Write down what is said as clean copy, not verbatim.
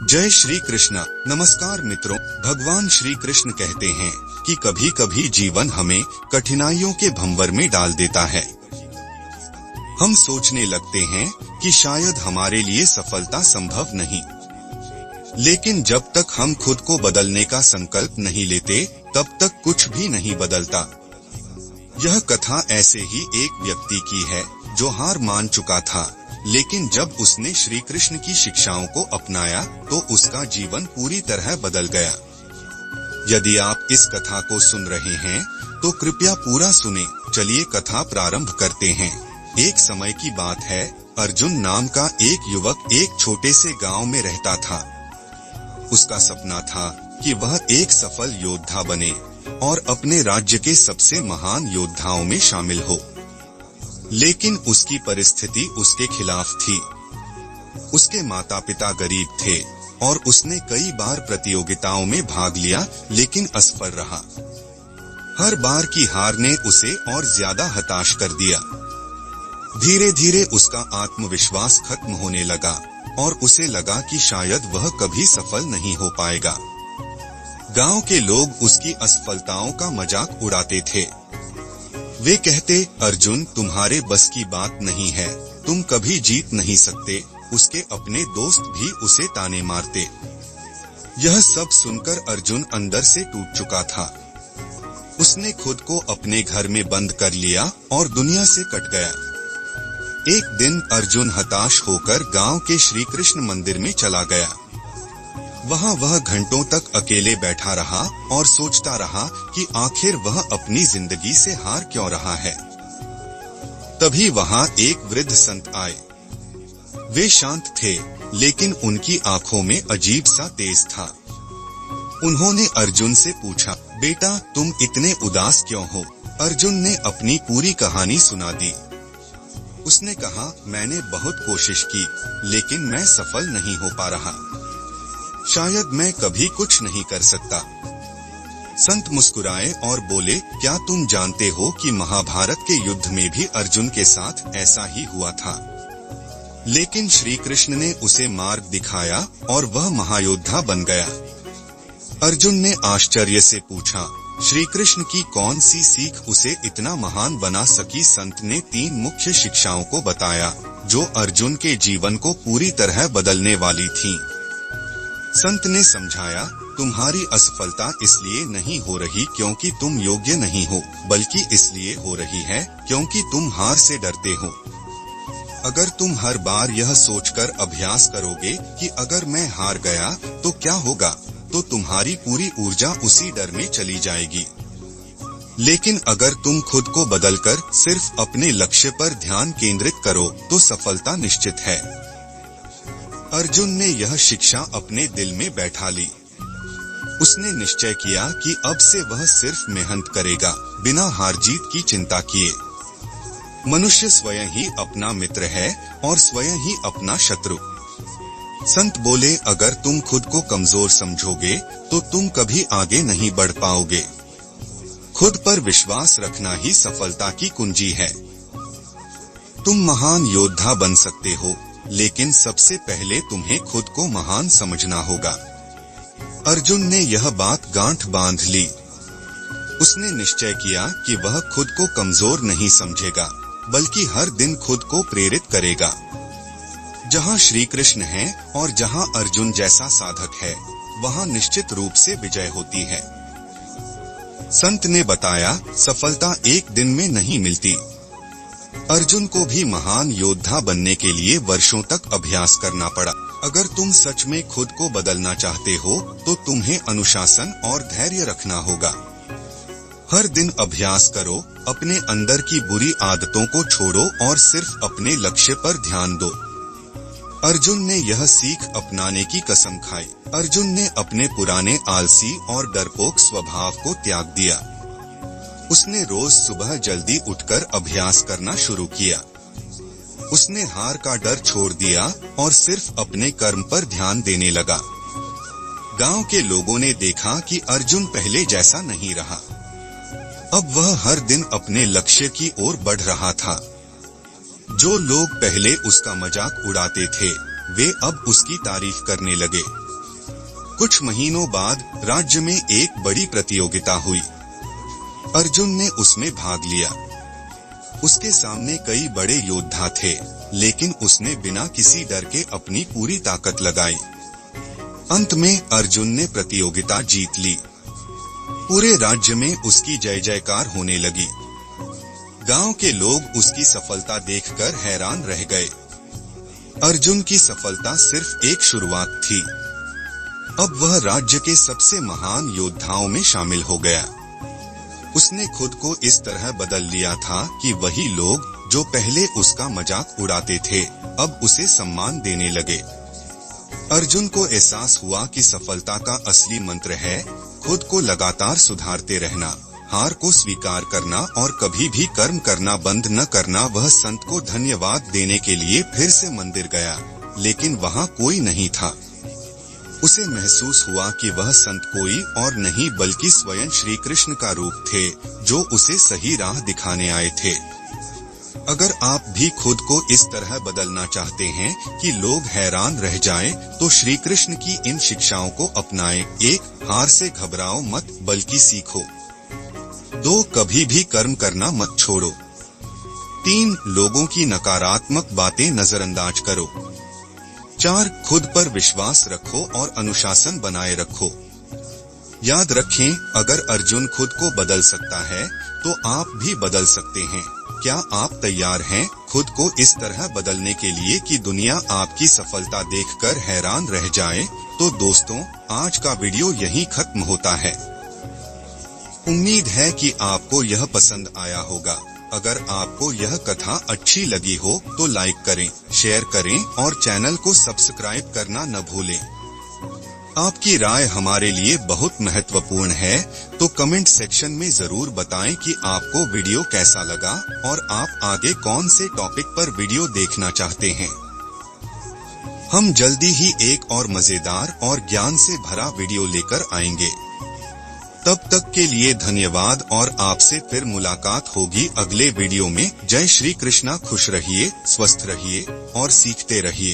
जय श्री कृष्ण। नमस्कार मित्रों, भगवान श्री कृष्ण कहते हैं कि कभी कभी जीवन हमें कठिनाइयों के भंवर में डाल देता है। हम सोचने लगते हैं कि शायद हमारे लिए सफलता संभव नहीं, लेकिन जब तक हम खुद को बदलने का संकल्प नहीं लेते तब तक कुछ भी नहीं बदलता। यह कथा ऐसे ही एक व्यक्ति की है जो हार मान चुका था, लेकिन जब उसने श्री कृष्ण की शिक्षाओं को अपनाया तो उसका जीवन पूरी तरह बदल गया। यदि आप इस कथा को सुन रहे हैं तो कृपया पूरा सुने। चलिए कथा प्रारंभ करते हैं। एक समय की बात है, अर्जुन नाम का एक युवक एक छोटे से गांव में रहता था। उसका सपना था कि वह एक सफल योद्धा बने और अपने राज्य के सबसे महान योद्धाओं में शामिल हो, लेकिन उसकी परिस्थिति उसके खिलाफ थी। उसके माता पिता गरीब थे और उसने कई बार प्रतियोगिताओं में भाग लिया, लेकिन असफल रहा। हर बार की हार ने उसे और ज्यादा हताश कर दिया। धीरे धीरे उसका आत्मविश्वास खत्म होने लगा और उसे लगा कि शायद वह कभी सफल नहीं हो पाएगा। गांव के लोग उसकी असफलताओं का मजाक उड़ाते थे। वे कहते, अर्जुन तुम्हारे बस की बात नहीं है, तुम कभी जीत नहीं सकते। उसके अपने दोस्त भी उसे ताने मारते। यह सब सुनकर अर्जुन अंदर से टूट चुका था। उसने खुद को अपने घर में बंद कर लिया और दुनिया से कट गया। एक दिन अर्जुन हताश होकर गांव के श्री कृष्ण मंदिर में चला गया। वहां वह घंटों तक अकेले बैठा रहा और सोचता रहा कि आखिर वह अपनी जिंदगी से हार क्यों रहा है। तभी वहां एक वृद्ध संत आए। वे शांत थे, लेकिन उनकी आंखों में अजीब सा तेज था। उन्होंने अर्जुन से पूछा, बेटा तुम इतने उदास क्यों हो? अर्जुन ने अपनी पूरी कहानी सुना दी। उसने कहा, मैंने बहुत कोशिश की, लेकिन मैं सफल नहीं हो पा रहा। शायद मैं कभी कुछ नहीं कर सकता। संत मुस्कुराए और बोले, क्या तुम जानते हो कि महाभारत के युद्ध में भी अर्जुन के साथ ऐसा ही हुआ था, लेकिन श्री कृष्ण ने उसे मार्ग दिखाया और वह महायोद्धा बन गया। अर्जुन ने आश्चर्य से पूछा, श्री कृष्ण की कौन सी सीख उसे इतना महान बना सकी? संत ने 3 मुख्य शिक्षाओं को बताया जो अर्जुन के जीवन को पूरी तरह बदलने वाली थीं। संत ने समझाया, तुम्हारी असफलता इसलिए नहीं हो रही क्योंकि तुम योग्य नहीं हो, बल्कि इसलिए हो रही है क्योंकि तुम हार से डरते हो। अगर तुम हर बार यह सोचकर अभ्यास करोगे कि अगर मैं हार गया तो क्या होगा, तो तुम्हारी पूरी ऊर्जा उसी डर में चली जाएगी। लेकिन अगर तुम खुद को बदलकर सिर्फ अपने लक्ष्य पर ध्यान केंद्रित करो तो सफलता निश्चित है। अर्जुन ने यह शिक्षा अपने दिल में बैठा ली। उसने निश्चय किया कि अब से वह सिर्फ मेहनत करेगा, बिना हार जीत की चिंता किए। मनुष्य स्वयं ही अपना मित्र है और स्वयं ही अपना शत्रु। संत बोले, अगर तुम खुद को कमजोर समझोगे तो तुम कभी आगे नहीं बढ़ पाओगे। खुद पर विश्वास रखना ही सफलता की कुंजी है। तुम महान योद्धा बन सकते हो, लेकिन सबसे पहले तुम्हें खुद को महान समझना होगा। अर्जुन ने यह बात गांठ बांध ली। उसने निश्चय किया कि वह खुद को कमजोर नहीं समझेगा, बल्कि हर दिन खुद को प्रेरित करेगा। जहां श्री कृष्ण है और जहां अर्जुन जैसा साधक है, वहां निश्चित रूप से विजय होती है। संत ने बताया, सफलता एक दिन में नहीं मिलती। अर्जुन को भी महान योद्धा बनने के लिए वर्षों तक अभ्यास करना पड़ा। अगर तुम सच में खुद को बदलना चाहते हो तो तुम्हें अनुशासन और धैर्य रखना होगा। हर दिन अभ्यास करो, अपने अंदर की बुरी आदतों को छोड़ो और सिर्फ अपने लक्ष्य पर ध्यान दो। अर्जुन ने यह सीख अपनाने की कसम खाई। अर्जुन ने अपने पुराने आलसी और डरपोक स्वभाव को त्याग दिया। उसने रोज सुबह जल्दी उठकर अभ्यास करना शुरू किया। उसने हार का डर छोड़ दिया और सिर्फ अपने कर्म पर ध्यान देने लगा। गांव के लोगों ने देखा कि अर्जुन पहले जैसा नहीं रहा। अब वह हर दिन अपने लक्ष्य की ओर बढ़ रहा था। जो लोग पहले उसका मजाक उड़ाते थे, वे अब उसकी तारीफ करने लगे। कुछ महीनों बाद राज्य में एक बड़ी प्रतियोगिता हुई। अर्जुन ने उसमें भाग लिया। उसके सामने कई बड़े योद्धा थे, लेकिन उसने बिना किसी डर के अपनी पूरी ताकत लगाई। अंत में अर्जुन ने प्रतियोगिता जीत ली। पूरे राज्य में उसकी जय जयकार होने लगी। गांव के लोग उसकी सफलता देखकर हैरान रह गए। अर्जुन की सफलता सिर्फ एक शुरुआत थी। अब वह राज्य के सबसे महान योद्धाओं में शामिल हो गया। उसने खुद को इस तरह बदल लिया था कि वही लोग जो पहले उसका मजाक उड़ाते थे, अब उसे सम्मान देने लगे। अर्जुन को एहसास हुआ कि सफलता का असली मंत्र है खुद को लगातार सुधारते रहना, हार को स्वीकार करना और कभी भी कर्म करना बंद न करना। वह संत को धन्यवाद देने के लिए फिर से मंदिर गया, लेकिन वहाँ कोई नहीं था। उसे महसूस हुआ कि वह संत कोई और नहीं बल्कि स्वयं श्री कृष्ण का रूप थे, जो उसे सही राह दिखाने आए थे। अगर आप भी खुद को इस तरह बदलना चाहते हैं कि लोग हैरान रह जाएं, तो श्री कृष्ण की इन शिक्षाओं को अपनाएं। 1. हार से घबराओ मत, बल्कि सीखो। 2. कभी भी कर्म करना मत छोड़ो। 3. लोगों की नकारात्मक बातें नजरअंदाज करो। 4. खुद पर विश्वास रखो और अनुशासन बनाए रखो। याद रखें, अगर अर्जुन खुद को बदल सकता है, तो आप भी बदल सकते हैं। क्या आप तैयार हैं खुद को इस तरह बदलने के लिए कि दुनिया आपकी सफलता देखकर हैरान रह जाए? तो दोस्तों, आज का वीडियो यहीं खत्म होता है। उम्मीद है कि आपको यह पसंद आया होगा। अगर आपको यह कथा अच्छी लगी हो तो लाइक करें, शेयर करें और चैनल को सब्सक्राइब करना न भूलें। आपकी राय हमारे लिए बहुत महत्वपूर्ण है, तो कमेंट सेक्शन में जरूर बताएं कि आपको वीडियो कैसा लगा और आप आगे कौन से टॉपिक पर वीडियो देखना चाहते हैं। हम जल्दी ही एक और मजेदार और ज्ञान से भरा वीडियो लेकर आएंगे। तब तक के लिए धन्यवाद और आपसे फिर मुलाकात होगी अगले वीडियो में। जय श्री कृष्णा। खुश रहिए, स्वस्थ रहिए और सीखते रहिए।